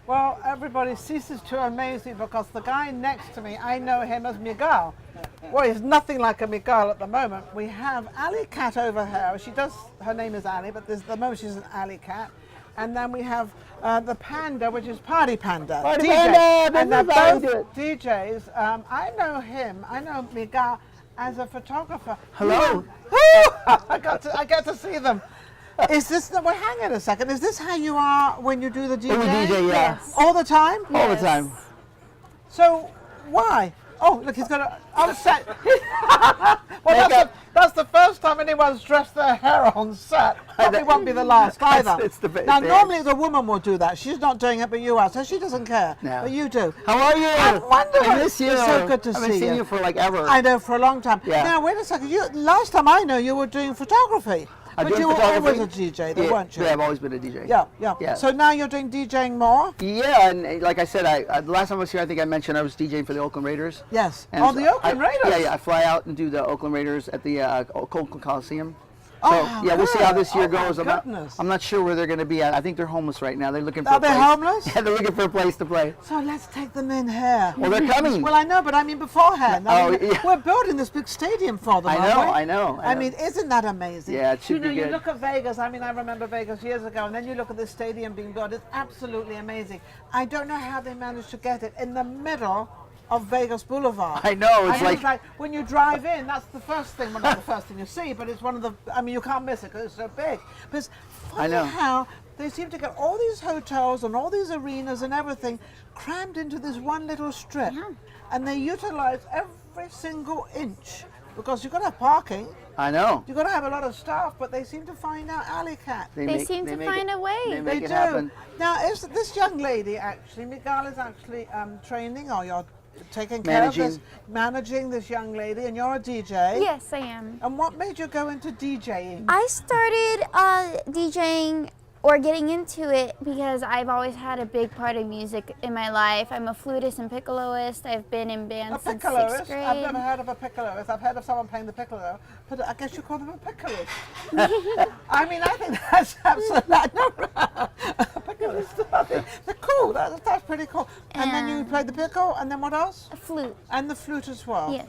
Well, everybody ceases to amaze me because the guy next to me, I know him as Miguel. Well, he's nothing like a Miguel at the moment. We have Alley Cat over here. Her name is Alley, but at the moment she's an Alley Cat. And then we have the Panda, which is Party Panda. Party DJ. Panda! And they're both DJs. I know Miguel as a photographer. Hello. I get to see them. Is this, hang on a second, is this how you are when you do the DJ? DJ, yeah. Yes. All the time? Yes. All the time. So, why? Oh, look, he's got a, I'm set. Well, that's the first time anyone's dressed their hair on set. Probably won't be the last either. It's the now, normally the woman will do that. She's not doing it, but you are, so she doesn't care. No. But you do. How are you? I'm wonderful. I miss you. It's so good to I see haven't seen you. you for like ever. I know, for a long time. Yeah. Now, wait a second. Last time I know, you were doing photography. But you were always a DJ, though, weren't you? Yeah, I've always been a DJ. Yeah. So now you're doing DJing more? Yeah, and like I said, the last time I was here, I think I mentioned I was DJing for the Oakland Raiders. Yes. And The Oakland Raiders? Yeah, I fly out and do the Oakland Raiders at the Oakland Coliseum. So, Oh, yeah, we'll see how this year goes. Goodness. I'm not sure where they're going to be at. I think they're homeless right now. They're looking for Are a place. they homeless? Yeah, they're looking for a place to play. So let's take them in here. Well, they're coming. Well, I know, but I mean beforehand. I mean, yeah. We're building this big stadium for them, I know. I mean, isn't that amazing? Yeah, it should be You good. look at Vegas. I mean, I remember Vegas years ago, and then you look at this stadium being built. It's absolutely amazing. I don't know how they managed to get it in the middle of Vegas Boulevard. I know, it's And like when you drive in, that's the first thing, well, not the first thing you see, but it's one of the, I mean, you can't miss it because it's so big. But it's funny how they seem to get all these hotels and all these arenas and everything crammed into this one little strip. Yeah. And they utilize every single inch because you've got to have parking. I know. You've got to have a lot of staff, but they seem to find out Alley Cat. They seem to find a way. They make They it do. happen. Now, is this young lady actually, Miguel is actually training, or you're taking care of this, managing this young lady, and you're a DJ? Yes, I am. And what made you go into DJing? I started DJing or getting into it because I've always had a big part of music in my life. I'm a flutist and piccoloist. I've been in bands since 6th grade. I've never heard of a piccoloist. I've heard of someone playing the piccolo, but I guess you call them a piccoloist. I mean, I think that's absolutely, a piccoloist. I think they're cool. That's pretty cool. And then you played the piccolo, and then what else? A flute. And the flute as well. Yes.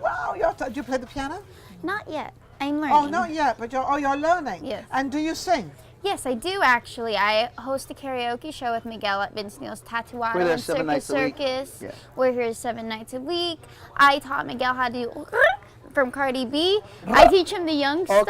Wow, do you play the piano? Not yet. I'm learning. Oh, not yet, but you're learning. Yes. And do you sing? Yes, I do actually. I host a karaoke show with Miguel at Vince Neil's Tatuado We're there and 7 Circus nights a week. Circus. Yeah. We're here 7 nights a week. I taught Miguel how to do from Cardi B. I teach him the young stuff.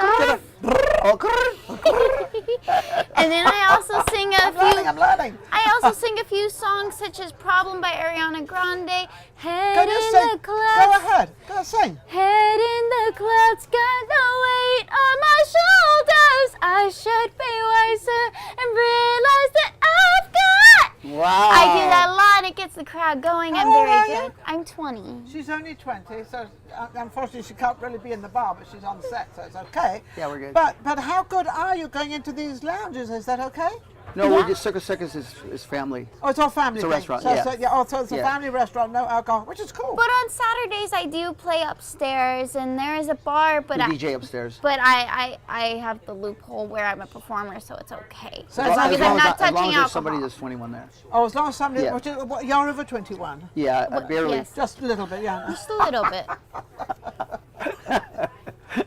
And then I also sing a few. I'm learning. I also sing a few songs such as "Problem" by Ariana Grande. Head Can you in sing? the clouds. Go ahead. Go sing. Head in the clouds, got the weight on my shoulders. I should be wiser and realize that I've got. Wow. I do that a lot. It gets the crowd going. How I'm old are very you? good. I'm 20. She's only 20, so unfortunately she can't really be in the bar, but she's on set, so it's okay. Yeah, we're good. But how good are you going into these lounges? Is that okay? No, we're just Circus Circus is family. Oh, it's all family. It's a thing. restaurant, So, yeah. So it's a Yeah. family restaurant, no alcohol, which is cool. But on Saturdays I do play upstairs, and there is a bar. But We DJ upstairs. But I have the loophole where I'm a performer, so it's okay. So as long as I'm not as long touching as there's alcohol. somebody that's 21 there. Oh, as long as somebody, Yeah. you're over 21. Yeah, Well, barely. yes. Just a little bit, yeah. Just a little bit.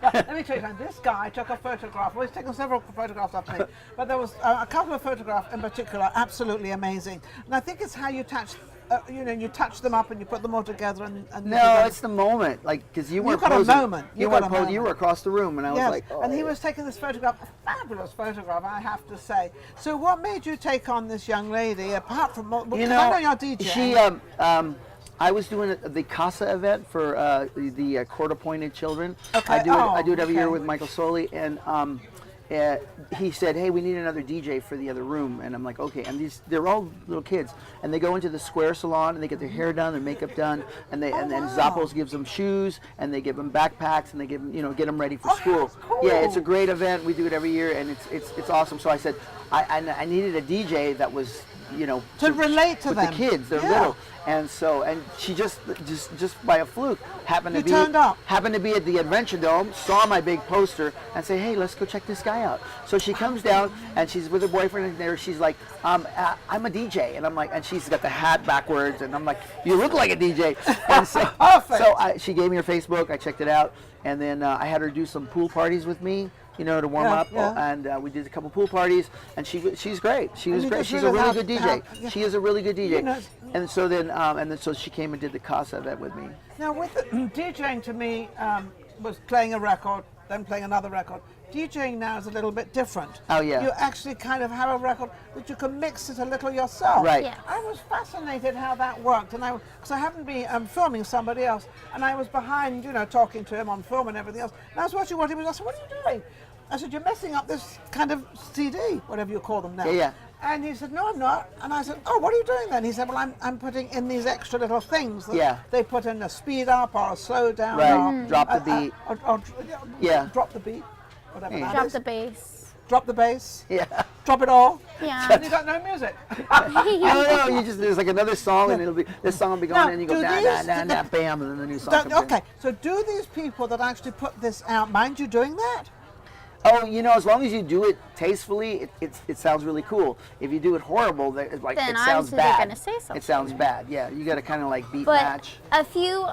Let me tell you something. This guy took a photograph. Well, he's taken several photographs of me, but there was a couple of photographs in particular, absolutely amazing. And I think it's how you touch, you touch them up and you put them all together. And No, it's the moment, like, because you weren't got a posing. moment. You weren't posing. You were across the room, and I was Yes, like, oh. and he was taking this photograph, a fabulous photograph, I have to say. So what made you take on this young lady, apart from, You I know you're DJ. She, I was doing the Casa event for the court-appointed children. Okay. I do it every year okay. with Michael Soley, and he said, "Hey, we need another DJ for the other room," and I'm like, "Okay." And they're all little kids, and they go into the square salon and they get their hair done, their makeup done, and then Zappos gives them shoes, and they give them backpacks, and they give them, get them ready for school. that's cool. Yeah, it's a great event. We do it every year, and it's awesome. So I said, I needed a DJ that was To relate to with them. the kids. They're Yeah. little, and she just by a fluke happened to be turned up. happened to be at the Adventure Dome, saw my big poster, and say, hey, let's go check this guy out. So she comes down and she's with her boyfriend, and there she's like, I'm a DJ, and I'm like, and she's got the hat backwards, and I'm like, you look like a DJ, and so she gave me her Facebook. I checked it out, and then I had her do some pool parties with me. To warm up, and we did a couple pool parties, and she's great. She was great. She's a really good DJ. She is a really good DJ. And so then, so she came and did the casa event with me. Now, with DJing to me was playing a record, then playing another record. DJing now is a little bit different. Oh yeah. You actually kind of have a record that you can mix it a little yourself. Right. Yeah. I was fascinated how that worked, and because I happened to be filming somebody else, and I was behind, talking to him on film and everything else. And I was watching what he was. I said, "What are you doing?" I said, "You're messing up this kind of CD, whatever you call them now." Yeah. And he said, "No, I'm not." And I said, "Oh, what are you doing then?" He said, "Well, I'm putting in these extra little things that they put in a speed up or a slow down, or drop the beat, drop the beat, whatever that Drop is. the bass. Drop the bass, drop it all." Yeah. You got no music. No, there's like another song, and this song will be going, Now, and you go bam, and then the new song comes in. Okay, so do these people that actually put this out mind you doing that? Oh, as long as you do it tastefully, it sounds really cool. If you do it horrible, Then it sounds obviously bad. they're gonna say something. It sounds bad. Yeah, you got to kind of like beat But match. a few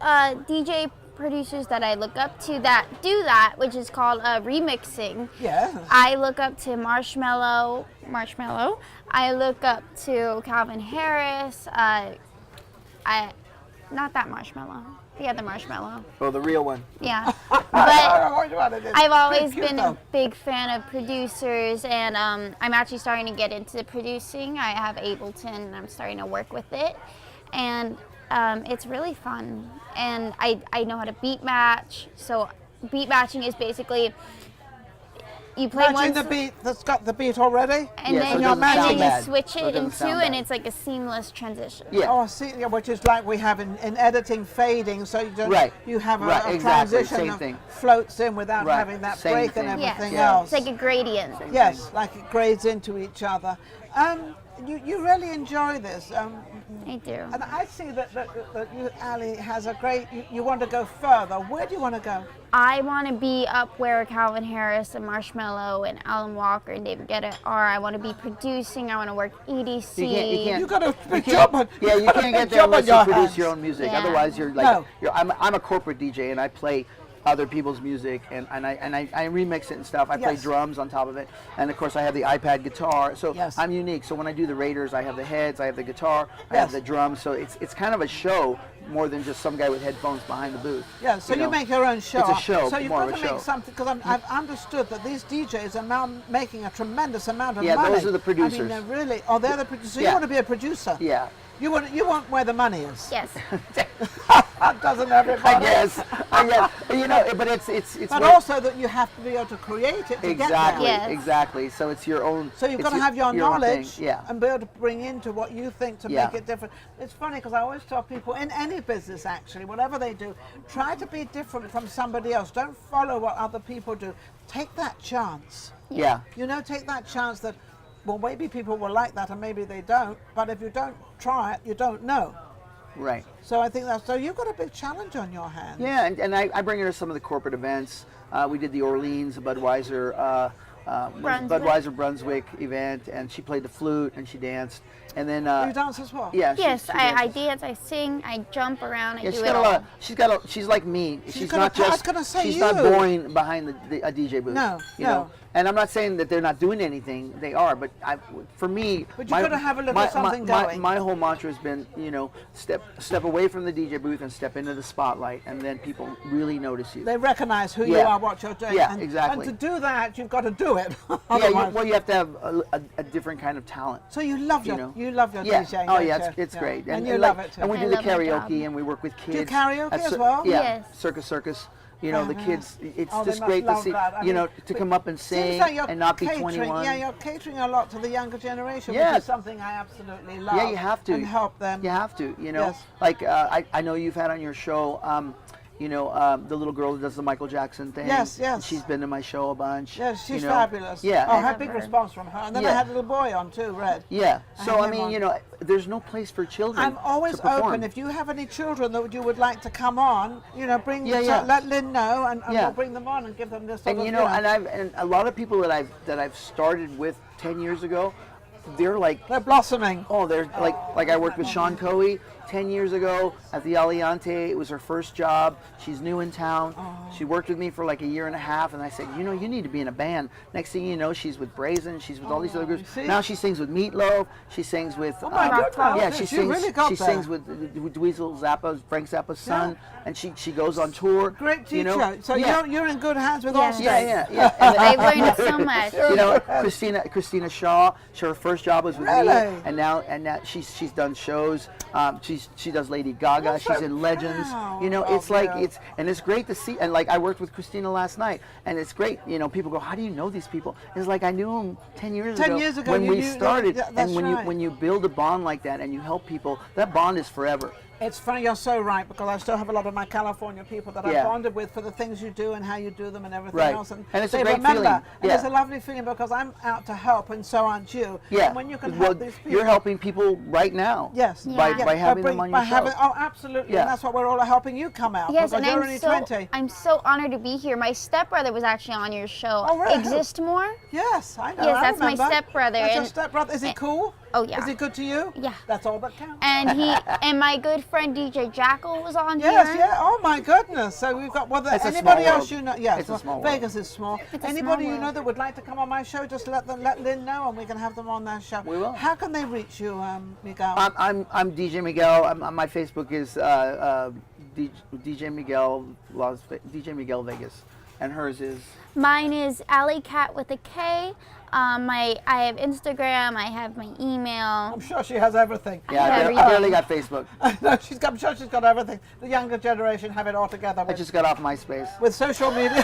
DJ producers that I look up to that do that, which is called remixing. Yeah. I look up to Marshmello. I look up to Calvin Harris. Not that Marshmello. The other Marshmello. Oh, the real one. Yeah. I But know what it is. I've always Cute, been though. a big fan of producers, and I'm actually starting to get into producing. I have Ableton, and I'm starting to work with it. And it's really fun. And I know how to beat match. So beat matching is basically you play Matching one the beat that's got the beat already. and Yeah, so then, it doesn't sound and then you bad. switch So it it doesn't into, sound and bad. it's like a seamless transition. Yeah. Oh, I see. Yeah, which is like we have in editing fading, so you don't. Right. You have a Right, exactly, transition same that thing. floats in without Right, having that same break thing. and Yes. everything Yeah. else. It's like a gradient. Yes, like it grades into each other. You really enjoy this. I do. And I see that you, Ali, has a great. You want to go further. Where do you want to go? I want to be up where Calvin Harris and Marshmello and Alan Walker and David Guetta are. I want to be producing. I want to work EDC. You can't. You got a big job on. Yeah, you can't get there unless you produce your own music. Yeah. Otherwise, you're like, No. I'm a corporate DJ, and I play other people's music, and I remix it and stuff. I play Yes. drums on top of it, and of course I have the iPad guitar. So Yes. I'm unique. So when I do the Raiders, I have the heads, I have the guitar, I have Yes. the drums. So it's kind of a show more than just some guy with headphones behind the booth. Yeah, so you make your own show. It's a show, So you've more got of to a make show. something, because I've understood that these DJs are now making a tremendous amount of Yeah, money. those are the I mean, producers. they're really. Oh, they're the producers. So you Yeah. want to be a producer. Yeah. You want where the money is. Yes. Doesn't everybody? I guess. But it's. But what- also that you have to be able to create it to exactly, get there. Yes. exactly. So it's your own. So you've it's got to have your own knowledge thing. Yeah. and be able to bring into what you think to Yeah. make it different. It's funny because I always tell people in any business, actually, whatever they do, try to be different from somebody else. Don't follow what other people do. Take that chance. Yeah. Take that chance that, well, maybe people will like that and maybe they don't, but if you don't try it, you don't know. Right. So I think so you've got a big challenge on your hands. Yeah, and I bring her to some of the corporate events. We did the Orleans, Budweiser Brunswick event, and she played the flute and she danced. And then You dance as well? yeah, Yes, she I dances. dance, I sing, I jump around, I Yeah, do she's it got a all. lot. She's like me. She's got not a- I was just. gonna say She's you. not boring behind a DJ booth. No, you no. know. And I'm not saying that they're not doing anything. They are, but for me, But you gotta have a little something going. My whole mantra has been, step away from the DJ booth and step into the spotlight, and then people really notice you. They recognize who you Yeah. are, what you're doing. Yeah, and, exactly. And to do that, you've got to do it. Yeah, Otherwise- you have to have a different kind of talent. So you love your Yeah. DJing. Oh don't yeah, you? it's great. And you love it too. And we I do the love my job. karaoke, and we work with kids. karaoke at as well? Yeah. Yes. Circus Circus. The Uh-huh. kids. It's Oh, they just must great to love see. that. I To mean, come up and Seems sing like you're and not be catering, 21. Yeah, you're catering a lot to the younger generation, Yeah. which is something I absolutely love. Yeah, you have to. And help them. You have to. Yes. Like I know you've had on your show. You know, the little girl who does the Michael Jackson thing. Yes, yes. She's been to my show a bunch. Yes, she's you know. fabulous. Yeah. Oh, I and- had big response from her. And then I Yeah. had a little boy on too, Red. yeah. So I him mean, on. you know, there's no place for children. I'm always to perform. open. If you have any children that you would like to come on, you know, Yeah. let Lynn know, and Yeah. we'll bring them on and give them this. Sort And of, you know, and a lot of people that I've started with 10 years ago, they're like, they're blossoming. oh, they're like I worked with Sean Coey 10 years ago at the Aliante. It was her first job. She's new in town. She worked with me for like a year and a half, and I said, you know, you need to be in a band. Next thing you know, she's with Brazen. She's with all these other groups. see? Now she sings with Meatloaf. She sings with Oh my goodness! yeah, she She sings. really got She there. sings with Dweezil Zappa's Frank Zappa's son, and she goes on tour. Great teacher. You know? So yeah. you're in good hands with Yeah. all states. Yeah. And I've learned so much. you know, Christina Shaw. Her first job was with me, Really? and now she's done shows. She does Lady Gaga. I'm so She's in Legends. proud You know, of it's like you. it's great to see. And like I worked with Christina last night, and it's great. You know, people go, how do you know these people? It's like I knew them 10 years 10 ago. years ago, when you we knew- started. yeah, that's and right. when you build a bond like that and you help people, that bond is forever. It's funny, you're so right, because I still have a lot of my California people that I've Yeah. bonded with for the things you do and how you do them and everything Right. else. And it's a they great remember. feeling. And Yeah. it's a lovely feeling because I'm out to help and so aren't you. Yeah. And when you can well, help these people. you're helping people right now. Yes. By, Yeah. by having them on your show. Oh, absolutely. Yeah. And that's what we're all helping you come out. Yes, because and you're I'm only so 20. I'm so honored to be here. My stepbrother was actually on your show. Oh, really? Exist More? Yes, I know. Yes, I that's my remember. stepbrother, That's your and- stepbrother. Is he cool? Oh, yeah. Is he good to you? Yeah. That's all that counts. And and my good friend DJ Jackal was on Yes, here. yeah. Oh my goodness. So we've got It's a anybody small else world. you know? Yes, It's a well, small world. Vegas is small. It's a Anybody small you know world. that would like to come on my show, just let Lynn know, and we can have them on that show. We will. How can they reach you, Miguel? I'm DJ Miguel. My Facebook is DJ Miguel DJ Miguel Vegas, and hers is. Mine is Alley Cat with a K. I have Instagram. I have my email. I'm sure she has everything. Yeah, I everything. barely got Facebook. No, I'm sure she's got everything. The younger generation have it all together. I just got off MySpace. With social media.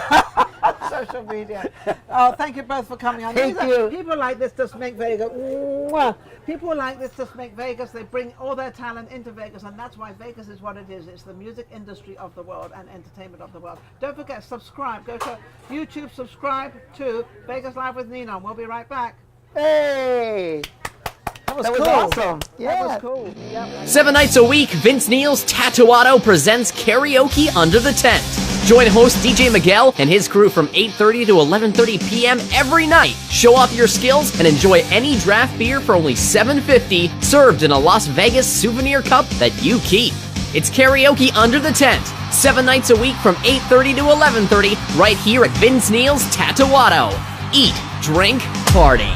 Social media. Oh, thank you both for coming on. Thank you. People like this just make Vegas. Mwah. People like this just make Vegas. They bring all their talent into Vegas, and that's why Vegas is what it is. It's the music industry of the world and entertainment of the world. Don't forget, subscribe. Go to YouTube, subscribe to Vegas Live with Ninon. We'll be right back. Hey, That was that was cool. awesome. That Yeah. was cool. Yep. 7 nights a week, Vince Neil's Tatuado presents Karaoke Under the Tent. Join host DJ Miguel and his crew from 8:30 to 11:30 p.m. every night. Show off your skills and enjoy any draft beer for only $7.50, served in a Las Vegas souvenir cup that you keep. It's Karaoke Under the Tent, 7 nights a week from 8:30 to 11:30, right here at Vince Neil's Tatuado. Eat, drink, party.